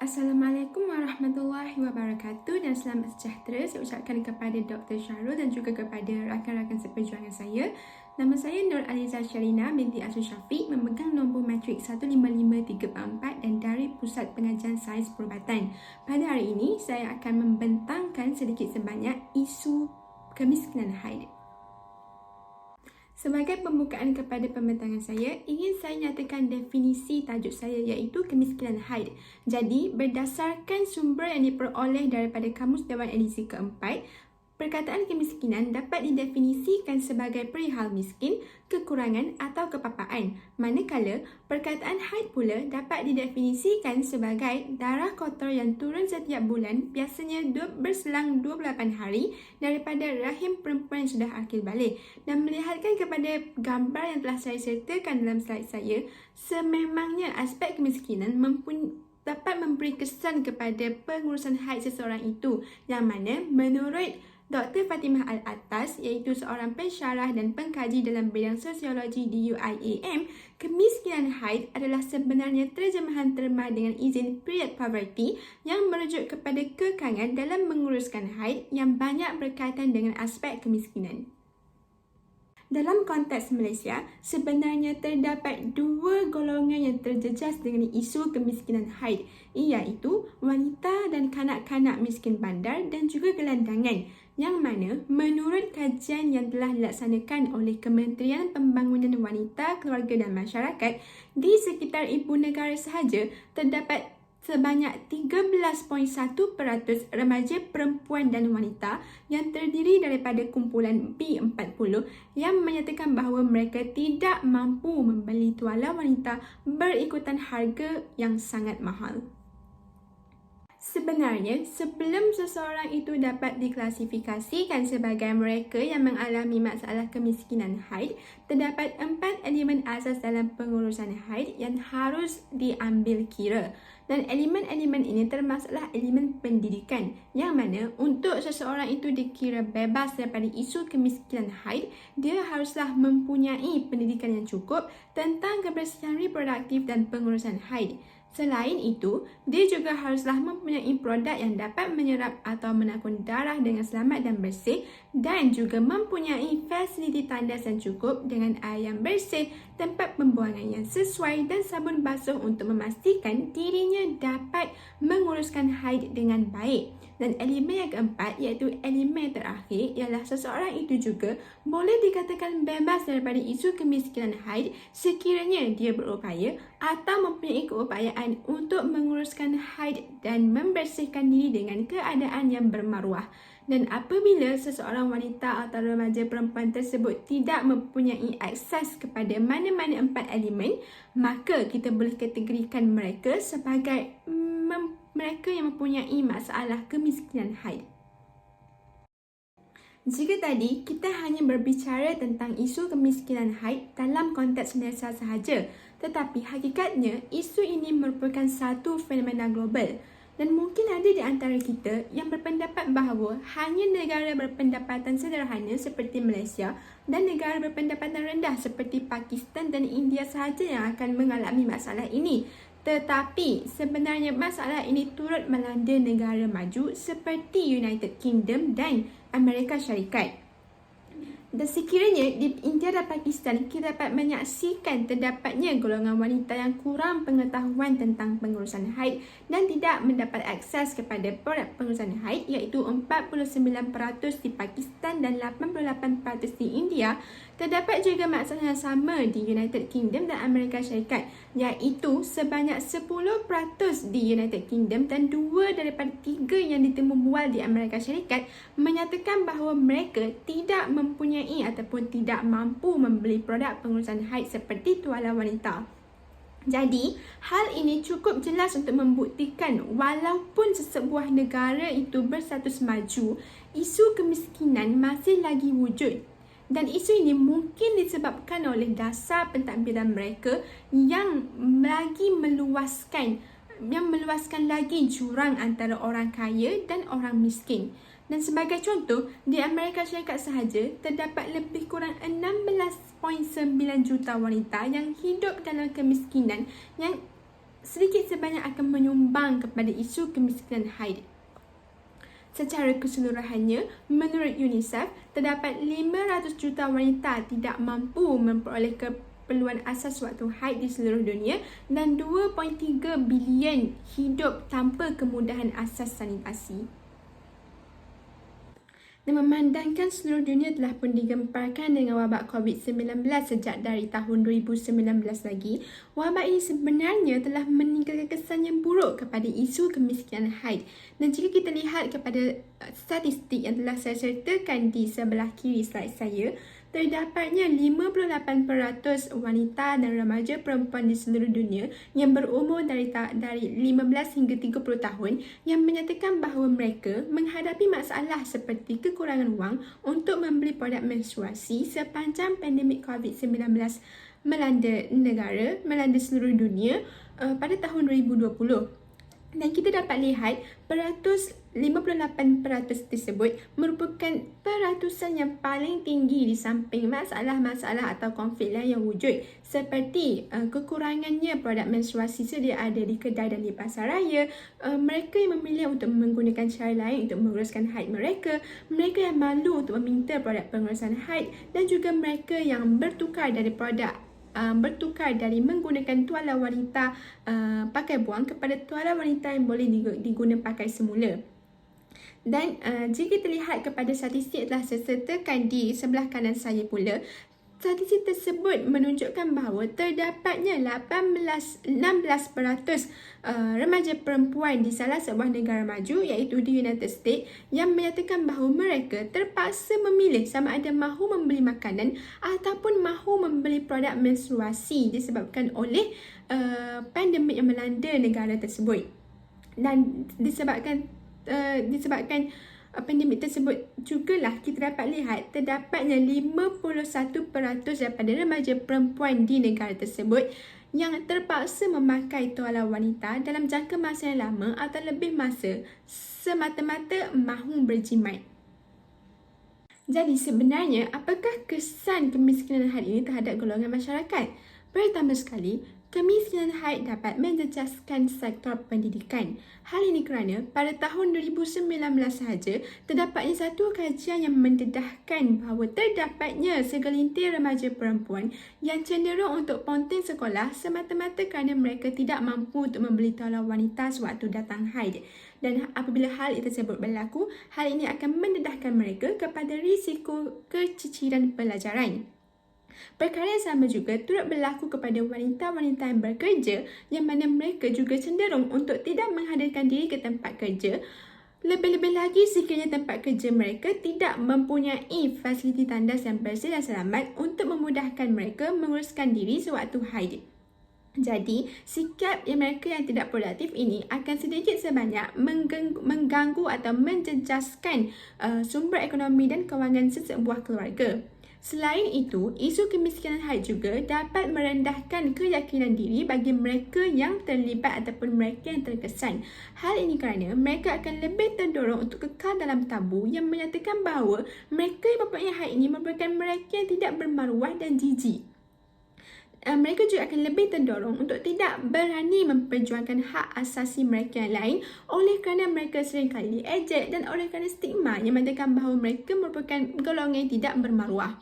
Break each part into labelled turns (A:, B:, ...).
A: Assalamualaikum warahmatullahi wabarakatuh dan selamat sejahtera saya ucapkan kepada Dr. Syahrul dan juga kepada rakan-rakan seperjuangan saya. Nama saya Nur Aliza Syarina binti Asri Syafiq, memegang nombor matrik 15534 dan dari Pusat Pengajian Sains Perubatan. Pada hari ini, saya akan membentangkan sedikit sebanyak isu kemiskinan haid. Sebagai pembukaan kepada pembentangan saya, ingin saya nyatakan definisi tajuk saya iaitu kemiskinan haid. Jadi, berdasarkan sumber yang diperoleh daripada Kamus Dewan Edisi keempat, perkataan kemiskinan dapat didefinisikan sebagai perihal miskin, kekurangan atau kepapaan. Manakala, perkataan haid pula dapat didefinisikan sebagai darah kotor yang turun setiap bulan, biasanya berselang 28 hari daripada rahim perempuan yang sudah akil baligh. Dan melihatkan kepada gambar yang telah saya sertakan dalam slide saya, sememangnya aspek kemiskinan dapat memberi kesan kepada pengurusan haid seseorang itu, yang mana menurut Dr. Fatimah Al-Attas, iaitu seorang pensyarah dan pengkaji dalam bidang sosiologi di UIAM, kemiskinan haid adalah sebenarnya terjemahan terma dengan izin period poverty yang merujuk kepada kekangan dalam menguruskan haid yang banyak berkaitan dengan aspek kemiskinan. Dalam konteks Malaysia, sebenarnya terdapat dua golongan yang terjejas dengan isu kemiskinan haid, iaitu wanita dan kanak-kanak miskin bandar dan juga gelandangan, yang mana menurut kajian yang telah dilaksanakan oleh Kementerian Pembangunan Wanita, Keluarga dan Masyarakat, di sekitar ibu negara sahaja terdapat sebanyak 13.1% remaja perempuan dan wanita yang terdiri daripada kumpulan B40 yang menyatakan bahawa mereka tidak mampu membeli tuala wanita berikutan harga yang sangat mahal. Sebenarnya, sebelum seseorang itu dapat diklasifikasikan sebagai mereka yang mengalami masalah kemiskinan haid, terdapat 4 elemen asas dalam pengurusan haid yang harus diambil kira. Dan elemen-elemen ini termasuklah elemen pendidikan, yang mana untuk seseorang itu dikira bebas daripada isu kemiskinan haid, dia haruslah mempunyai pendidikan yang cukup tentang kebersihan reproduktif dan pengurusan haid. Selain itu, dia juga haruslah mempunyai produk yang dapat menyerap atau menakun darah dengan selamat dan bersih, dan juga mempunyai fasiliti tandas yang cukup dengan air yang bersih, tempat pembuangan yang sesuai dan sabun basuh untuk memastikan dirinya dapat menguruskan haid dengan baik. Dan elemen yang keempat, iaitu elemen terakhir, ialah seseorang itu juga boleh dikatakan bebas daripada isu kemiskinan haid sekiranya dia berupaya atau mempunyai keupayaan untuk menguruskan haid dan membersihkan diri dengan keadaan yang bermaruah. Dan apabila seseorang wanita atau remaja perempuan tersebut tidak mempunyai akses kepada mana-mana 4 elemen, maka kita boleh kategorikan mereka sebagai mereka yang mempunyai masalah kemiskinan haid. Jika tadi kita hanya berbicara tentang isu kemiskinan haid dalam konteks Malaysia sahaja, tetapi hakikatnya isu ini merupakan satu fenomena global. Dan mungkin ada di antara kita yang berpendapat bahawa hanya negara berpendapatan sederhana seperti Malaysia dan negara berpendapatan rendah seperti Pakistan dan India sahaja yang akan mengalami masalah ini. Tetapi sebenarnya masalah ini turut melanda negara maju seperti United Kingdom dan Amerika Syarikat. Dan sekiranya di India dan Pakistan, kita dapat menyaksikan terdapatnya golongan wanita yang kurang pengetahuan tentang pengurusan haid dan tidak mendapat akses kepada produk pengurusan haid, iaitu 49% di Pakistan dan 88% di India. Terdapat juga masalah yang sama di United Kingdom dan Amerika Syarikat, iaitu sebanyak 10% di United Kingdom dan 2 daripada 3 yang ditemu bual di Amerika Syarikat menyatakan bahawa mereka tidak mempunyai ataupun tidak mampu membeli produk pengurusan haid seperti tuala wanita. Jadi, hal ini cukup jelas untuk membuktikan walaupun sesebuah negara itu berstatus maju, isu kemiskinan masih lagi wujud. Dan isu ini mungkin disebabkan oleh dasar pentadbiran mereka yang lagi meluaskan lagi jurang antara orang kaya dan orang miskin. Dan sebagai contoh, di Amerika Syarikat sahaja terdapat lebih kurang 16.9 juta wanita yang hidup dalam kemiskinan yang sedikit sebanyak akan menyumbang kepada isu kemiskinan haid. Secara keseluruhannya, menurut UNICEF, terdapat 500 juta wanita tidak mampu memperoleh keperluan asas waktu haid di seluruh dunia dan 2.3 bilion hidup tanpa kemudahan asas sanitasi. Dan memandangkan seluruh dunia telah pun digemparkan dengan wabak COVID-19 sejak dari tahun 2019 lagi, wabak ini sebenarnya telah meninggalkan kesan yang buruk kepada isu kemiskinan haid. Dan jika kita lihat kepada statistik yang telah saya sertakan di sebelah kiri slide saya, terdapatnya 58% wanita dan remaja perempuan di seluruh dunia yang berumur dari 15 hingga 30 tahun yang menyatakan bahawa mereka menghadapi masalah seperti kekurangan wang untuk membeli produk menstruasi sepanjang pandemik COVID-19 melanda seluruh dunia pada tahun 2020. Dan kita dapat lihat 58% tersebut merupakan peratusan yang paling tinggi di samping masalah-masalah atau konflik lain yang wujud seperti kekurangannya produk menstruasi sedia ada di kedai dan di pasaraya, mereka yang memilih untuk menggunakan cara lain untuk menguruskan haid mereka yang malu untuk meminta produk pengurusan haid, dan juga mereka yang bertukar dari menggunakan tuala wanita pakai buang kepada tuala wanita yang boleh diguna pakai semula. Dan jika kita lihat kepada statistik telah saya sertakan di sebelah kanan saya pula, statistik tersebut menunjukkan bahawa terdapatnya 16% remaja perempuan di salah sebuah negara maju iaitu di United States yang menyatakan bahawa mereka terpaksa memilih sama ada mahu membeli makanan ataupun mahu membeli produk menstruasi disebabkan oleh pandemik yang melanda negara tersebut. Dan disebabkan pandemik tersebut jugalah kita dapat lihat terdapatnya 51% daripada remaja perempuan di negara tersebut yang terpaksa memakai tuala wanita dalam jangka masa yang lama atau lebih masa semata-mata mahu berjimat. Jadi sebenarnya apakah kesan kemiskinan haid ini terhadap golongan masyarakat? Pertama sekali, kemiskinan haid dapat menjejaskan sektor pendidikan. Hal ini kerana pada tahun 2019 sahaja, terdapatnya satu kajian yang mendedahkan bahawa terdapatnya segelintir remaja perempuan yang cenderung untuk ponteng sekolah semata-mata kerana mereka tidak mampu untuk membeli tuala wanita sewaktu datang haid. Dan apabila hal itu tersebut berlaku, hal ini akan mendedahkan mereka kepada risiko keciciran pelajaran. Perkara yang sama juga turut berlaku kepada wanita-wanita yang bekerja yang mana mereka juga cenderung untuk tidak menghadirkan diri ke tempat kerja. Lebih-lebih lagi sekiranya tempat kerja mereka tidak mempunyai fasiliti tandas yang bersih dan selamat untuk memudahkan mereka menguruskan diri sewaktu haid. Jadi, sikap mereka yang tidak produktif ini akan sedikit sebanyak mengganggu atau menjejaskan sumber ekonomi dan kewangan sesebuah keluarga. Selain itu, isu kemiskinan haid juga dapat merendahkan keyakinan diri bagi mereka yang terlibat ataupun mereka yang terkesan. Hal ini kerana mereka akan lebih terdorong untuk kekal dalam tabu yang menyatakan bahawa mereka yang mempunyai haid ini merupakan mereka yang tidak bermaruah dan jijik. Mereka juga akan lebih terdorong untuk tidak berani memperjuangkan hak asasi mereka yang lain oleh kerana mereka seringkali diejek dan oleh kerana stigma yang mengatakan bahawa mereka merupakan golongan yang tidak bermaruah.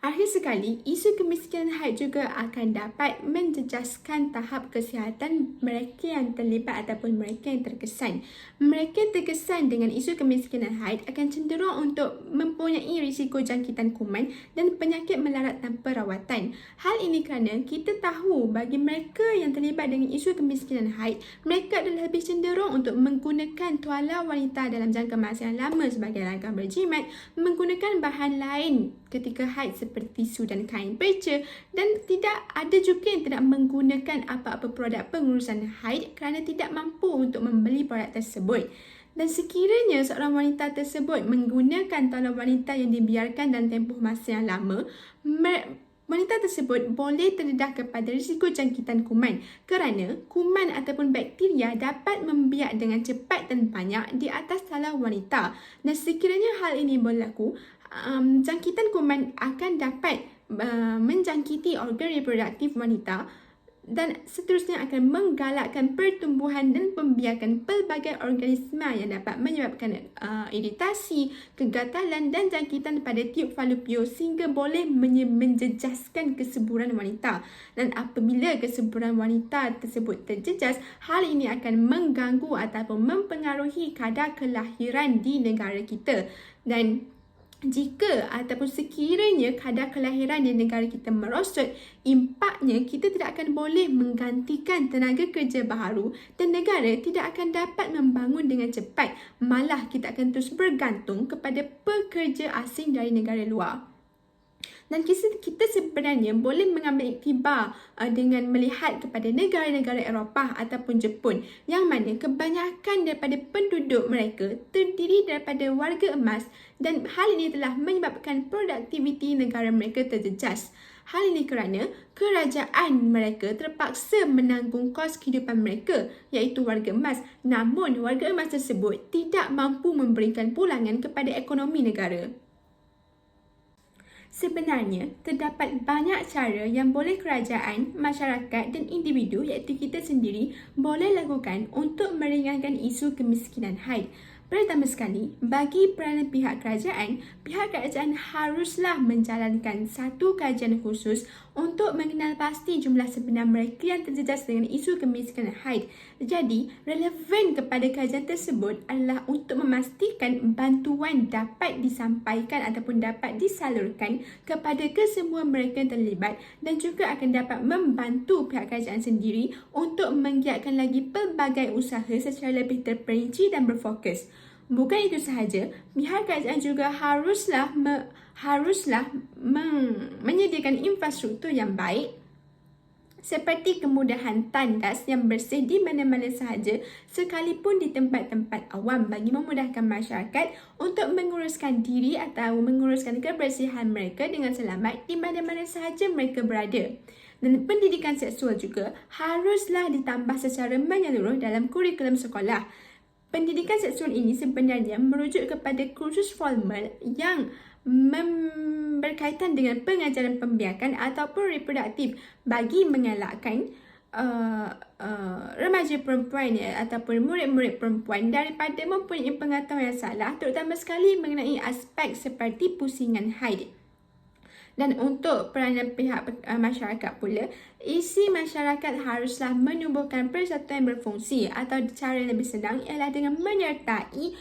A: Akhir sekali, isu kemiskinan haid juga akan dapat menjejaskan tahap kesihatan mereka yang terlibat ataupun mereka yang terkesan. Mereka yang terkesan dengan isu kemiskinan haid akan cenderung untuk mempunyai risiko jangkitan kuman dan penyakit melarat tanpa rawatan. Hal ini kerana kita tahu bagi mereka yang terlibat dengan isu kemiskinan haid, mereka adalah lebih cenderung untuk menggunakan tuala wanita dalam jangka masa yang lama sebagai langkah berjimat, menggunakan bahan lain ketika haid seperti tisu dan kain perca, dan tidak ada juga yang tidak menggunakan apa-apa produk pengurusan haid kerana tidak mampu untuk membeli produk tersebut. Dan sekiranya seorang wanita tersebut menggunakan tuala wanita yang dibiarkan dalam tempoh masa yang lama, wanita tersebut boleh terdedah kepada risiko jangkitan kuman kerana kuman ataupun bakteria dapat membiak dengan cepat dan banyak di atas tuala wanita. Dan sekiranya hal ini berlaku, jangkitan kuman akan dapat menjangkiti organ reproduktif wanita dan seterusnya akan menggalakkan pertumbuhan dan pembiakan pelbagai organisma yang dapat menyebabkan iritasi, kegatalan dan jangkitan pada tiub falopio sehingga boleh menjejaskan kesuburan wanita. Dan apabila kesuburan wanita tersebut terjejas, hal ini akan mengganggu ataupun mempengaruhi kadar kelahiran di negara kita. Dan jika ataupun sekiranya kadar kelahiran di negara kita merosot, impaknya kita tidak akan boleh menggantikan tenaga kerja baharu dan negara tidak akan dapat membangun dengan cepat. Malah kita akan terus bergantung kepada pekerja asing dari negara luar. Dan kita sebenarnya boleh mengambil iktibar dengan melihat kepada negara-negara Eropah ataupun Jepun yang mana kebanyakan daripada penduduk mereka terdiri daripada warga emas dan hal ini telah menyebabkan produktiviti negara mereka terjejas. Hal ini kerana kerajaan mereka terpaksa menanggung kos kehidupan mereka iaitu warga emas. Namun warga emas tersebut tidak mampu memberikan pulangan kepada ekonomi negara. Sebenarnya, terdapat banyak cara yang boleh kerajaan, masyarakat dan individu iaitu kita sendiri boleh lakukan untuk meringankan isu kemiskinan haid. Pertama sekali, bagi peranan pihak kerajaan haruslah menjalankan satu kajian khusus untuk mengenal pasti jumlah sebenar mereka yang terjejas dengan isu kemiskinan haid. Jadi, relevan kepada kajian tersebut adalah untuk memastikan bantuan dapat disampaikan ataupun dapat disalurkan kepada kesemua mereka yang terlibat dan juga akan dapat membantu pihak kerajaan sendiri untuk menggiatkan lagi pelbagai usaha secara lebih terperinci dan berfokus. Bukan itu sahaja, pihak kerajaan juga haruslah menyediakan infrastruktur yang baik seperti kemudahan tandas yang bersih di mana-mana sahaja sekalipun di tempat-tempat awam bagi memudahkan masyarakat untuk menguruskan diri atau menguruskan kebersihan mereka dengan selamat di mana-mana sahaja mereka berada. Dan pendidikan seksual juga haruslah ditambah secara menyeluruh dalam kurikulum sekolah. Pendidikan seksual ini sebenarnya merujuk kepada kursus formal yang berkaitan dengan pengajaran pembiakan ataupun reproduktif bagi mengelakkan remaja perempuan ataupun murid-murid perempuan daripada mempunyai pengetahuan yang salah, terutama sekali mengenai aspek seperti pusingan haid. Dan untuk peranan pihak masyarakat pula, isi masyarakat haruslah menumbuhkan persatuan yang berfungsi atau cara yang lebih senang ialah dengan menyertai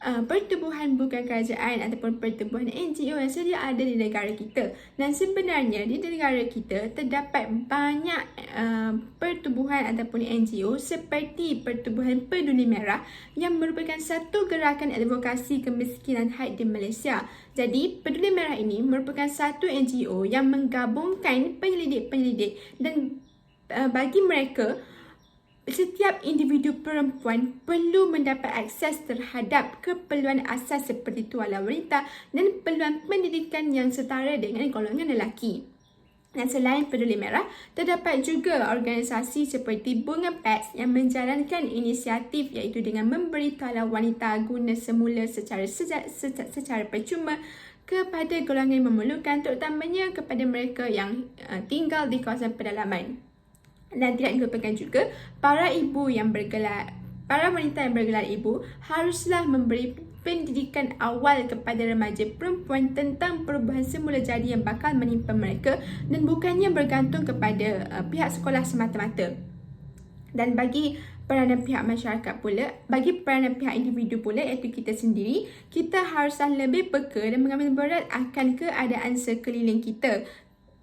A: pertubuhan bukan kerajaan ataupun pertubuhan NGO yang sedia ada di negara kita. Dan sebenarnya di negara kita terdapat banyak pertubuhan ataupun NGO seperti Pertubuhan Peduli Merah yang merupakan satu gerakan advokasi kemiskinan haid di Malaysia. Jadi, Peduli Merah ini merupakan satu NGO yang menggabungkan penyelidik-penyelidik dan bagi mereka, setiap individu perempuan perlu mendapat akses terhadap keperluan asas seperti tuala wanita dan peluang pendidikan yang setara dengan golongan lelaki. Dan selain Peduli Merah, terdapat juga organisasi seperti Bunga PEX yang menjalankan inisiatif iaitu dengan memberi tuala wanita guna semula secara percuma kepada golongan yang memerlukan, terutamanya kepada mereka yang tinggal di kawasan pedalaman. Dan tidak dilupakan juga para wanita yang bergelar ibu haruslah memberi pendidikan awal kepada remaja perempuan tentang perubahan semula jadi yang bakal menimpa mereka dan bukannya bergantung kepada pihak sekolah semata-mata. Dan bagi peranan pihak masyarakat pula, bagi peranan pihak individu pula iaitu kita sendiri, kita haruslah lebih peka dan mengambil berat akan keadaan sekeliling kita.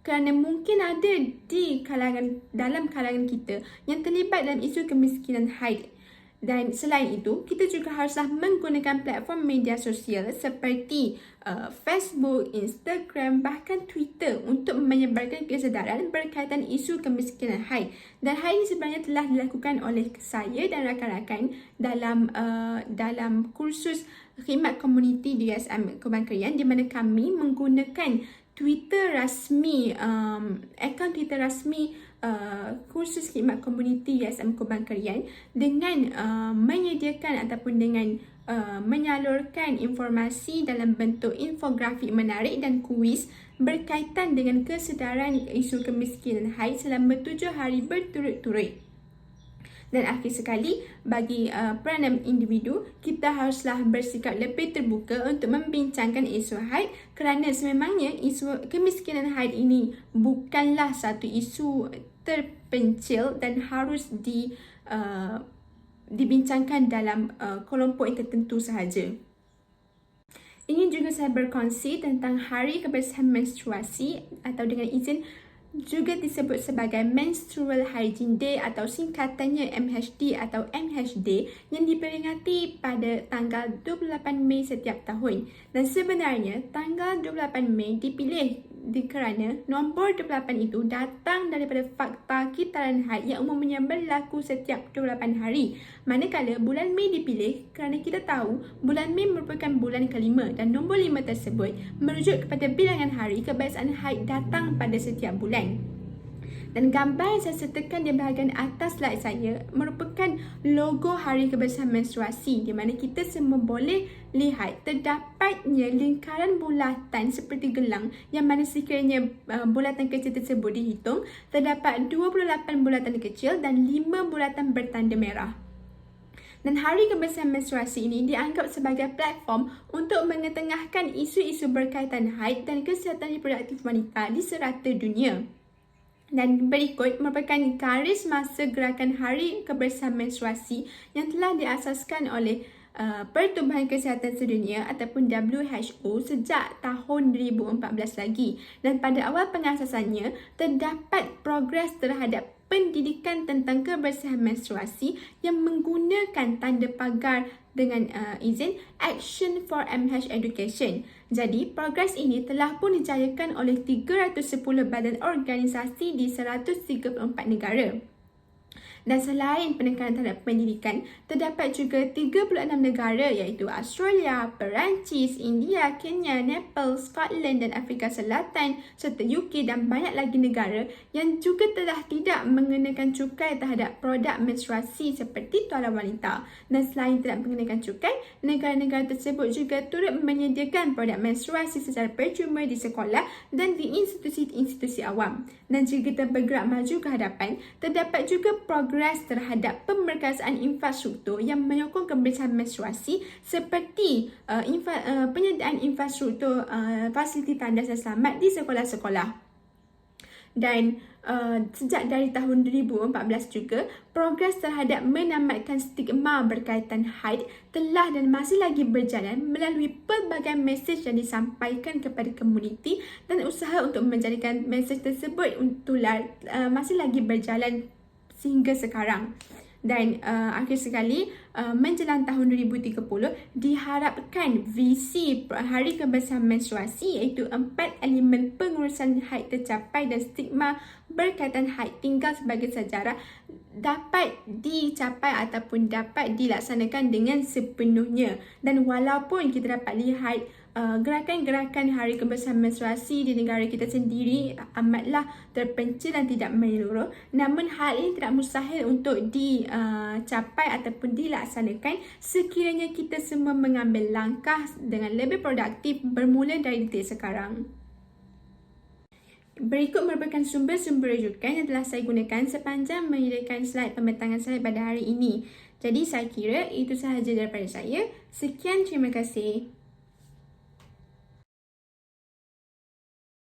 A: Kerana mungkin ada dalam kalangan kita yang terlibat dalam isu kemiskinan haid. Dan selain itu, kita juga haruslah menggunakan platform media sosial seperti Facebook, Instagram, bahkan Twitter untuk menyebarkan kesedaran berkaitan isu kemiskinan haid. Dan hal ini sebenarnya telah dilakukan oleh saya dan rakan-rakan dalam kursus khidmat komuniti di USM Kementerian di mana kami menggunakan Twitter rasmi, akaun Twitter rasmi kursus khidmat komuniti Yayasan Kubang Kerian dengan menyediakan ataupun dengan menyalurkan informasi dalam bentuk infografik menarik dan kuis berkaitan dengan kesedaran isu kemiskinan haid selama 7 hari berturut-turut. Dan akhir sekali, bagi peranan individu, kita haruslah bersikap lebih terbuka untuk membincangkan isu haid kerana sememangnya isu kemiskinan haid ini bukanlah satu isu terpencil dan harus dibincangkan dalam kelompok yang tertentu sahaja. Ingin juga saya berkongsi tentang Hari Kebersihan Menstruasi atau dengan izin juga disebut sebagai Menstrual Hygiene Day atau singkatannya MHD atau MHD yang diperingati pada tanggal 28 Mei setiap tahun. Dan sebenarnya tanggal 28 Mei dipilih kerana nombor 28 itu datang daripada fakta kitaran haid yang umumnya berlaku setiap 28 hari. Manakala bulan Mei dipilih kerana kita tahu bulan Mei merupakan bulan kelima dan nombor 5 tersebut merujuk kepada bilangan hari kebiasaan haid datang pada setiap bulan. Dan gambar yang saya sertakan di bahagian atas slide saya merupakan logo Hari Kebersihan Menstruasi di mana kita semua boleh lihat terdapatnya lingkaran bulatan seperti gelang yang mana sekiranya bulatan kecil tersebut dihitung, terdapat 28 bulatan kecil dan 5 bulatan bertanda merah. Dan Hari Kebersihan Menstruasi ini dianggap sebagai platform untuk mengetengahkan isu-isu berkaitan haid dan kesihatan reproduktif wanita di serata dunia. Dan berikut merupakan garis masa gerakan Hari Kebersihan Menstruasi yang telah diasaskan oleh Pertubuhan Kesihatan Sedunia ataupun WHO sejak tahun 2014 lagi. Dan pada awal pengasasannya, terdapat progres terhadap pendidikan tentang kebersihan menstruasi yang menggunakan tanda pagar dengan izin Action for MH Education. Jadi, progres ini telah pun dijayakan oleh 310 badan organisasi di 134 negara. Dan selain penekanan terhadap pendidikan, terdapat juga 36 negara iaitu Australia, Perancis, India, Kenya, Nepal, Scotland dan Afrika Selatan serta UK dan banyak lagi negara yang juga telah tidak mengenakan cukai terhadap produk menstruasi seperti tuala wanita. Dan selain tidak mengenakan cukai, negara-negara tersebut juga turut menyediakan produk menstruasi secara percuma di sekolah dan di institusi-institusi awam. Dan jika kita bergerak maju ke hadapan, terdapat juga progres terhadap pemerkasaan infrastruktur yang menyokong kebersihan menstruasi seperti penyediaan infrastruktur fasiliti tandas dan selamat di sekolah-sekolah. Dan sejak dari tahun 2014 juga, progres terhadap menamatkan stigma berkaitan haid telah dan masih lagi berjalan melalui pelbagai mesej yang disampaikan kepada komuniti dan usaha untuk menjadikan mesej tersebut tular masih lagi berjalan sehingga sekarang. Dan akhir sekali, menjelang tahun 2030, diharapkan visi Hari Kebersihan Menstruasi iaitu 4 elemen pengurusan haid tercapai dan stigma berkaitan haid tinggal sebagai sejarah dapat dicapai ataupun dapat dilaksanakan dengan sepenuhnya. Dan walaupun kita dapat lihat gerakan-gerakan Hari Kebersihan Menstruasi di negara kita sendiri amatlah terpencil dan tidak menyeluruh, namun hal ini tidak mustahil untuk dicapai ataupun dilaksanakan sekiranya kita semua mengambil langkah dengan lebih produktif bermula dari detik sekarang. Berikut merupakan sumber-sumber rujukan yang telah saya gunakan sepanjang menyediakan slide pembentangan saya pada hari ini. Jadi saya kira itu sahaja daripada saya. Sekian, terima kasih.